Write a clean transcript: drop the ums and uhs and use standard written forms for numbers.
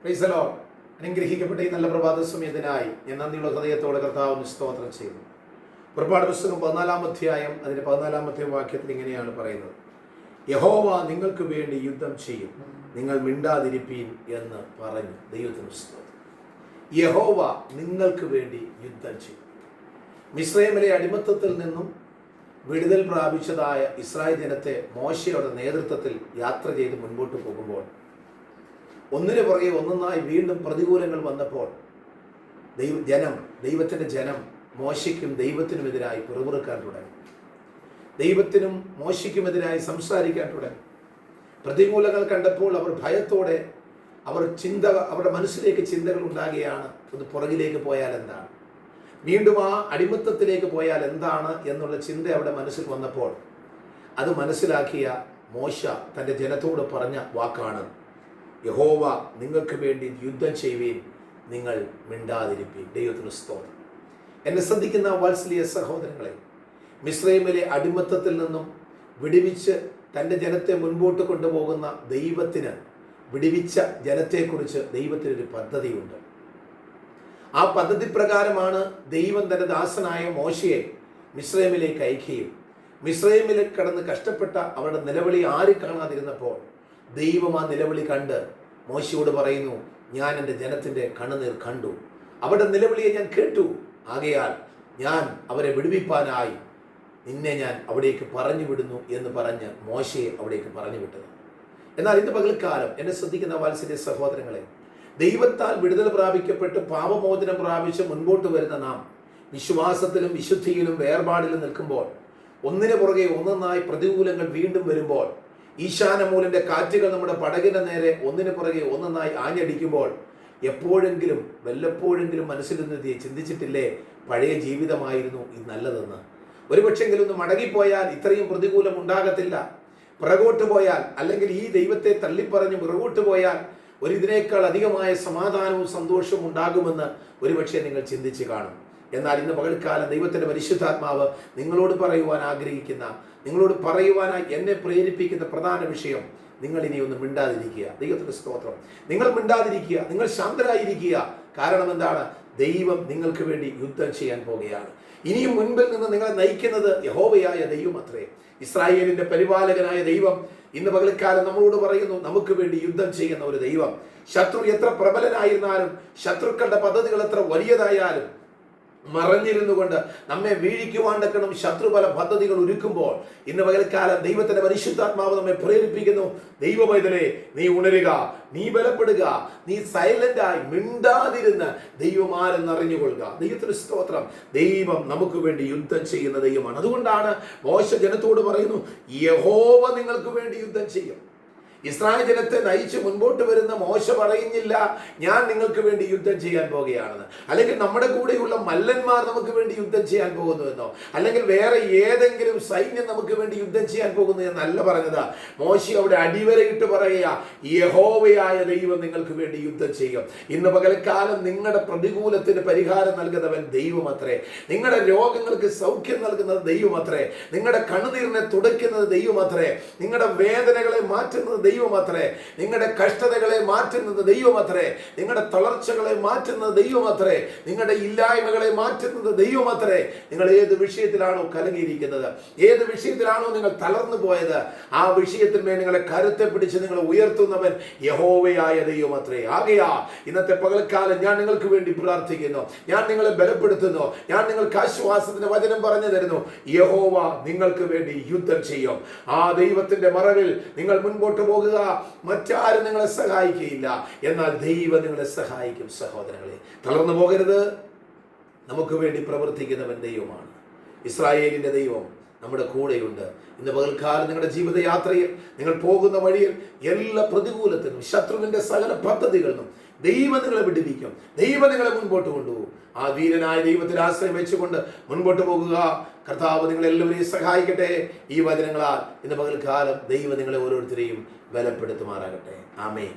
Praise the Lord. അനുഗ്രഹിക്കപ്പെട്ട ഈ നല്ല പ്രഭാത സമയത്തിനായി ഞാൻ നന്ദിയുള്ള ഹൃദയത്തോടെ കർത്താവിന് സ്തോത്രം ചെയ്യുന്നു. പുറപ്പാട് പുസ്തകം 14-ാം അധ്യായം അതിന്റെ 14-ാമത്തെ വാക്യത്തിൽ ഇങ്ങനെയാണ് പറയുന്നത്: യഹോവ നിങ്ങൾക്ക് വേണ്ടി യുദ്ധം ചെയ്യും, നിങ്ങൾ മിണ്ടാതിരിപ്പീൻ എന്ന് പറഞ്ഞു. ദൈവത്തിന് സ്തോത്രം. യഹോവ നിങ്ങൾക്ക് വേണ്ടി യുദ്ധം ചെയ്യും. മിസ്രയീമിലെ അടിമത്തത്തിൽ നിന്നും വിടുതൽ പ്രാപിച്ചതായ ഇസ്രായേൽ ജനത്തെ മോശയുടെ നേതൃത്വത്തിൽ യാത്ര ചെയ്ത് മുൻപോട്ട് പോകുമ്പോൾ ഒന്നിനു പുറകെ ഒന്നൊന്നായി വീണ്ടും പ്രതികൂലങ്ങൾ വന്നപ്പോൾ ദൈവത്തിൻ്റെ ജനം മോശയ്ക്കും ദൈവത്തിനുമെതിരായി പിറുപിറുക്കാൻ തുടങ്ങി. ദൈവത്തിനും മോശയ്ക്കുമെതിരായി സംസാരിക്കാൻ തുടങ്ങി. പ്രതികൂലങ്ങൾ കണ്ടപ്പോൾ അവർ ഭയത്തോടെ അവരുടെ മനസ്സിലേക്ക് ചിന്തകൾ ഉണ്ടാകുകയാണ്. ഒന്ന് പുറകിലേക്ക് പോയാൽ എന്താണ്, വീണ്ടും ആ അടിമത്തത്തിലേക്ക് പോയാൽ എന്താണ് എന്നുള്ള ചിന്ത അവിടെ മനസ്സിൽ വന്നപ്പോൾ അത് മനസ്സിലാക്കിയ മോശ തൻ്റെ ജനത്തോട് പറഞ്ഞ വാക്കാണ്: യഹോവ നിങ്ങൾക്ക് വേണ്ടി യുദ്ധം ചെയ്യുവീൻ, നിങ്ങൾ മിണ്ടാതിരിപ്പീൻ. ദൈവത്തിന് സ്തോത്രം. എന്നെ ശ്രദ്ധിക്കുന്ന വാത്സല്യ സഹോദരങ്ങളെ, മിസ്രയീമിലെ അടിമത്തത്തിൽ നിന്നും വിടുവിച്ച് തൻ്റെ ജനത്തെ മുൻപോട്ട് കൊണ്ടുപോകുന്ന ദൈവത്തിന്, വിടുവിച്ച ജനത്തെക്കുറിച്ച് ദൈവത്തിനൊരു പദ്ധതിയുണ്ട്. ആ പദ്ധതി പ്രകാരമാണ് ദൈവം തൻ്റെ ദാസനായ മോശയെ മിസ്രയീമിലേക്ക് അയക്കുകയും മിസ്രയീമിൽ കടന്ന് കഷ്ടപ്പെട്ട അവരുടെ നിലവിളി ആര് കാണാതിരുന്നപ്പോൾ ദൈവം ആ നിലവിളി കണ്ട് മോശയോട് പറയുന്നു: ഞാൻ എൻ്റെ ജനത്തിൻ്റെ കണ്ണുനീർ കണ്ടു, അവരുടെ നിലവിളിയെ ഞാൻ കേട്ടു, ആകയാൽ ഞാൻ അവരെ വിടുവിപ്പാനായി നിന്നെ ഞാൻ അവിടേക്ക് പറഞ്ഞു വിടുന്നു എന്ന് പറഞ്ഞ് മോശയെ അവിടേക്ക് പറഞ്ഞു വിട്ടത്. എന്നാൽ ഇന്ന് പകൽക്കാലം എന്നെ ശ്രദ്ധിക്കുന്ന വാത്സല്യ സഹോദരങ്ങളെ, ദൈവത്താൽ വിടുതൽ പ്രാപിക്കപ്പെട്ട് പാപമോചനം പ്രാപിച്ച് മുൻപോട്ട് വരുന്ന നാം വിശ്വാസത്തിലും വിശുദ്ധിയിലും വേർപാടിലും നിൽക്കുമ്പോൾ ഒന്നിനു പുറകെ ഒന്നൊന്നായി പ്രതികൂലങ്ങൾ വീണ്ടും വരുമ്പോൾ, ഈശാനമൂലന്റെ കാറ്റുകൾ നമ്മുടെ പടകിന്റെ നേരെ ഒന്നിനു പുറകെ ഒന്നൊന്നായി ആഞ്ഞടിക്കുമ്പോൾ എപ്പോഴെങ്കിലും വല്ലപ്പോഴെങ്കിലും മനസ്സിൽ നിന്ന് ചിന്തിച്ചിട്ടില്ലേ പഴയ ജീവിതമായിരുന്നു ഇത് നല്ലതെന്ന്? ഒരുപക്ഷെങ്കിലും ഒന്ന് മടങ്ങിപ്പോയാൽ ഇത്രയും പ്രതികൂലം ഉണ്ടാകത്തില്ല. പിറകോട്ട് പോയാൽ, അല്ലെങ്കിൽ ഈ ദൈവത്തെ തള്ളിപ്പറഞ്ഞ് പിറകോട്ട് പോയാൽ ഇതിനേക്കാൾ അധികമായ സമാധാനവും സന്തോഷവും ഉണ്ടാകുമെന്ന് ഒരുപക്ഷെ നിങ്ങൾ ചിന്തിച്ച് കാണും. എന്നാൽ ഇന്ന് പകൽക്കാലം ദൈവത്തിൻ്റെ പരിശുദ്ധാത്മാവ് നിങ്ങളോട് പറയുവാൻ ആഗ്രഹിക്കുന്ന, നിങ്ങളോട് പറയുവാനായി എന്നെ പ്രേരിപ്പിക്കുന്ന പ്രധാന വിഷയം: നിങ്ങൾ ഇനി ഒന്ന് മിണ്ടാതിരിക്കുക. ദൈവത്തിൻ്റെ സ്തോത്രം. നിങ്ങൾ മിണ്ടാതിരിക്കുക, നിങ്ങൾ ശാന്തരായിരിക്കുക. കാരണം എന്താണ്? ദൈവം നിങ്ങൾക്ക് വേണ്ടി യുദ്ധം ചെയ്യാൻ പോകുകയാണ്. ഇനിയും മുൻപിൽ നിന്ന് നിങ്ങളെ നയിക്കുന്നത് യഹോവയായ ദൈവം അത്രേ. ഇസ്രായേലിന്റെ പരിപാലകനായ ദൈവം ഇന്ന് പകൽക്കാലം നമ്മളോട് പറയുന്നു: നമുക്ക് വേണ്ടി യുദ്ധം ചെയ്യുന്ന ഒരു ദൈവം. ശത്രു എത്ര പ്രബലനായിരുന്നാലും, ശത്രുക്കളുടെ പദ്ധതികൾ എത്ര വലിയതായാലും, മറഞ്ഞിരുന്നു കൊണ്ട് നമ്മെ വീഴിക്കുവാണ്ടക്കണം ശത്രു പല പദ്ധതികൾ ഒരുക്കുമ്പോൾ ഇന്ന് പകൽക്കാലം ദൈവത്തിന്റെ പരിശുദ്ധാത്മാവ് നമ്മെ പ്രേരിപ്പിക്കുന്നു: ദൈവമൈതലേ, നീ ഉണരുക, നീ ബലപ്പെടുക, നീ സൈലന്റായി മിണ്ടാതിരുന്ന് ദൈവമാരെന്ന് അറിഞ്ഞുകൊള്ളുക. ദൈവത്തിന് സ്തോത്രം. ദൈവം നമുക്ക് വേണ്ടി യുദ്ധം ചെയ്യുന്ന ദൈവമാണ്. അതുകൊണ്ടാണ് മോശ ജനത്തോട് പറയുന്നു: യഹോവ നിങ്ങൾക്ക് വേണ്ടി യുദ്ധം ചെയ്യും. ഇസ്രായേൽ ജനത്തെ നയിച്ച് മുൻപോട്ട് വരുന്ന മോശ പറയുന്നില്ല ഞാൻ നിങ്ങൾക്ക് വേണ്ടി യുദ്ധം ചെയ്യാൻ പോകുകയാണെന്ന്, അല്ലെങ്കിൽ നമ്മുടെ കൂടെയുള്ള മല്ലന്മാർ നമുക്ക് വേണ്ടി യുദ്ധം ചെയ്യാൻ പോകുന്നുവെന്നോ, അല്ലെങ്കിൽ വേറെ ഏതെങ്കിലും സൈന്യം നമുക്ക് വേണ്ടി യുദ്ധം ചെയ്യാൻ പോകുന്നു എന്നല്ല പറഞ്ഞത്. മോശ അവിടെ അടിവരയിട്ട് പറയുക: യഹോവയായ ദൈവം നിങ്ങൾക്ക് വേണ്ടി യുദ്ധം ചെയ്യും. ഇന്ന് പകൽക്കാലം നിങ്ങളുടെ പ്രതികൂലത്തിന് പരിഹാരം നൽകുന്നവൻ ദൈവമത്രേ. നിങ്ങളുടെ രോഗങ്ങൾക്ക് സൗഖ്യം നൽകുന്നത് ദൈവമത്രേ. നിങ്ങളുടെ കണ്ണുനീരിനെ തുടയ്ക്കുന്നത് ദൈവമത്രേ. നിങ്ങളുടെ വേദനകളെ മാറ്റുന്നത് ദൈവമത്രേ. നിങ്ങളുടെ കഷ്ടതകളെ മാറ്റുന്നത് ദൈവമത്രേ. നിങ്ങളുടെ തളർച്ചകളെ മാറ്റുന്നത് ദൈവമത്രേ. നിങ്ങളുടെ ഇല്ലായ്മകളെ മാറ്റുന്നത് ദൈവമത്രേ. നിങ്ങൾ ഏത് വിഷയത്തിലാണോ കലങ്ങിയിരിക്കുന്നത്, ഏത് വിഷയത്തിലാണോ നിങ്ങൾ തളർന്നു പോയത്, ആ വിഷയത്തിന്മേൽ നിങ്ങളെ കരുത്തെ പിടിച്ച് നിങ്ങളെ ഉയർത്തുന്നവൻ യഹോവയായ ദൈവമത്രേ. ആകയാ ഇന്നത്തെ പകൽക്കാലം ഞാൻ നിങ്ങൾക്ക് വേണ്ടി പ്രാർത്ഥിക്കുന്നു, ഞാൻ നിങ്ങളെ ബലപ്പെടുത്തുന്നു, ഞാൻ നിങ്ങൾക്ക് ആശ്വാസത്തിന്റെ വചനം പറഞ്ഞു തരുന്നു: യഹോവ നിങ്ങൾക്ക് വേണ്ടി യുദ്ധം ചെയ്യും. ആ ദൈവത്തിന്റെ മറവിൽ നിങ്ങൾ മുൻപോട്ട് പോകുക. മറ്റാരും നിങ്ങളെ സഹായിക്കുകയില്ല, എന്നാൽ ദൈവം നിങ്ങളെ സഹായിക്കും. സഹോദരങ്ങളെ, തളർന്നു പോകരുത്. നമുക്ക് വേണ്ടി പ്രവർത്തിക്കുന്നവൻ ദൈവമാണ്. ഇസ്രായേലിന്റെ ദൈവം നമ്മുടെ കൂടെയുണ്ട്. ഇന്ന് പകൽക്കാലം നിങ്ങളുടെ ജീവിതയാത്രയിൽ, നിങ്ങൾ പോകുന്ന വഴിയിൽ എല്ലാ പ്രതികൂലത്തിനും ശത്രുവിന്റെ സകല പദ്ധതികളിലും ദൈവം നിങ്ങളെ വിടുവിക്കും. ദൈവം നിങ്ങളെ മുൻപോട്ട് കൊണ്ടുപോകും. ആ വീരനായ ദൈവത്തിൽ ആശ്രയം വെച്ചുകൊണ്ട് മുൻപോട്ട് പോകുക. കർത്താവ് നിങ്ങളെല്ലാവരെയും സഹായിക്കട്ടെ. ഈ വചനങ്ങളാൽ ഇന്ന് പകൽക്കാലം ദൈവം നിങ്ങളെ ഓരോരുത്തരെയും ബലപ്പെടുത്തുമാറാകട്ടെ. ആമേൻ.